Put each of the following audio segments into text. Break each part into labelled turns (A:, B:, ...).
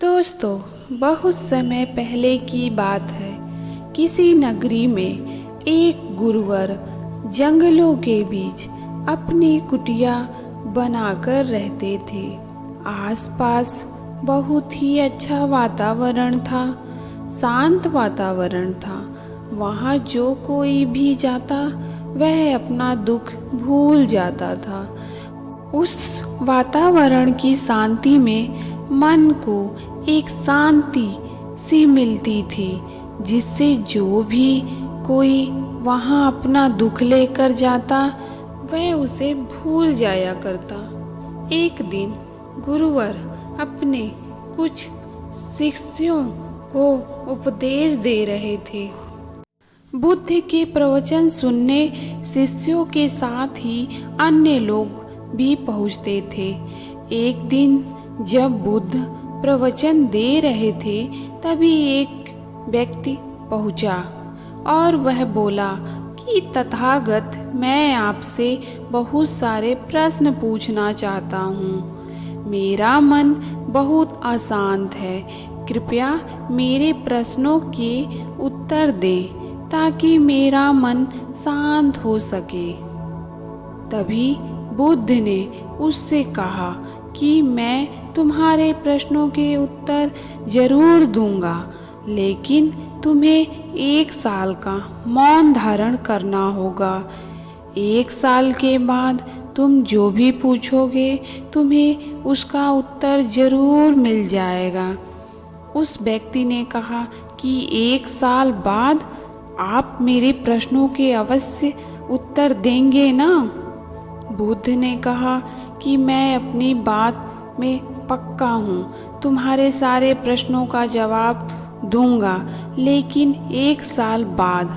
A: दोस्तों, बहुत समय पहले की बात है। किसी नगरी में एक गुरुवर जंगलों के बीच अपनी कुटिया बनाकर रहते थे। आसपास बहुत ही अच्छा वातावरण था, शांत वातावरण था। वहाँ जो कोई भी जाता वह अपना दुख भूल जाता था। उस वातावरण की शांति में मन को एक शांति सी मिलती थी, जिससे जो भी कोई वहाँ अपना दुख लेकर जाता वह उसे भूल जाया करता। एक दिन गुरुवर अपने कुछ शिष्यों को उपदेश दे रहे थे। बुद्ध के प्रवचन सुनने शिष्यों के साथ ही अन्य लोग भी पहुँचते थे। एक दिन जब बुद्ध प्रवचन दे रहे थे, तभी एक व्यक्ति पहुंचा और वह बोला कि तथागत, मैं आपसे बहुत सारे प्रश्न पूछना चाहता हूँ। मेरा मन बहुत अशांत है, कृपया मेरे प्रश्नों के उत्तर दें ताकि मेरा मन शांत हो सके। तभी बुद्ध ने उससे कहा कि मैं तुम्हारे प्रश्नों के उत्तर जरूर दूंगा, लेकिन तुम्हें 1 साल का मौन धारण करना होगा। 1 साल के बाद तुम जो भी पूछोगे तुम्हें उसका उत्तर जरूर मिल जाएगा। उस व्यक्ति ने कहा कि 1 साल बाद आप मेरे प्रश्नों के अवश्य उत्तर देंगे ना? बुद्ध ने कहा कि मैं अपनी बात में पक्का हूँ, तुम्हारे सारे प्रश्नों का जवाब दूंगा, लेकिन 1 साल बाद।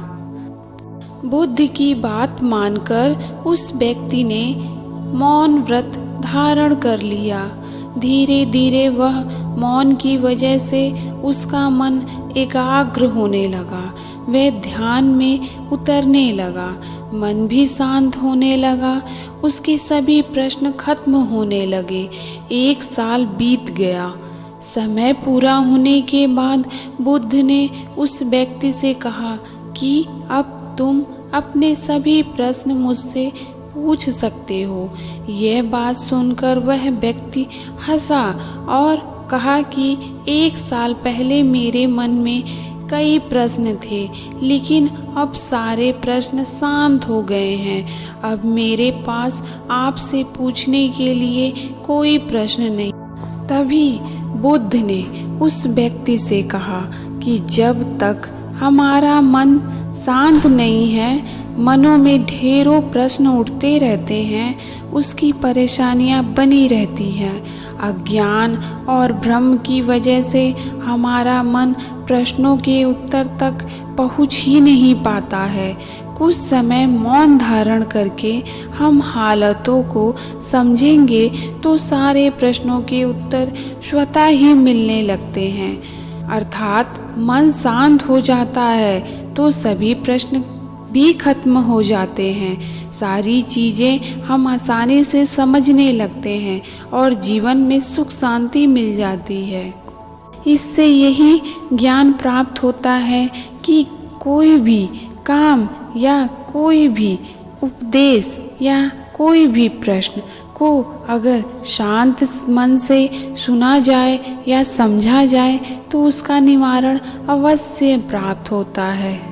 A: बुद्ध की बात मानकर उस व्यक्ति ने मौन व्रत धारण कर लिया। धीरे धीरे वह मौन की वजह से उसका मन एकाग्र होने लगा। वह ध्यान में उतरने लगा, मन भी शांत होने लगा। उसके सभी प्रश्न खत्म होने लगे। 1 साल बीत गया। समय पूरा होने के बाद बुद्ध ने उस व्यक्ति से कहा कि अब तुम अपने सभी प्रश्न मुझसे पूछ सकते हो। यह बात सुनकर वह व्यक्ति हंसा और कहा कि 1 साल पहले मेरे मन में कई प्रश्न थे, लेकिन अब सारे प्रश्न शांत हो गए हैं। अब मेरे पास आपसे पूछने के लिए कोई प्रश्न नहीं। तभी बुद्ध ने उस व्यक्ति से कहा कि जब तक हमारा मन शांत नहीं है, मनों में ढेरों प्रश्न उठते रहते हैं, उसकी परेशानियां बनी रहती हैं। अज्ञान और भ्रम की वजह से हमारा मन प्रश्नों के उत्तर तक पहुंच ही नहीं पाता है। कुछ समय मौन धारण करके हम हालतों को समझेंगे तो सारे प्रश्नों के उत्तर स्वतः ही मिलने लगते हैं। अर्थात मन शांत हो जाता है तो सभी प्रश्न भी खत्म हो जाते हैं। सारी चीजें हम आसानी से समझने लगते हैं और जीवन में सुख शांति मिल जाती है। इससे यही ज्ञान प्राप्त होता है कि कोई भी काम या कोई भी उपदेश या कोई भी प्रश्न को अगर शांत मन से सुना जाए या समझा जाए तो उसका निवारण अवश्य प्राप्त होता है।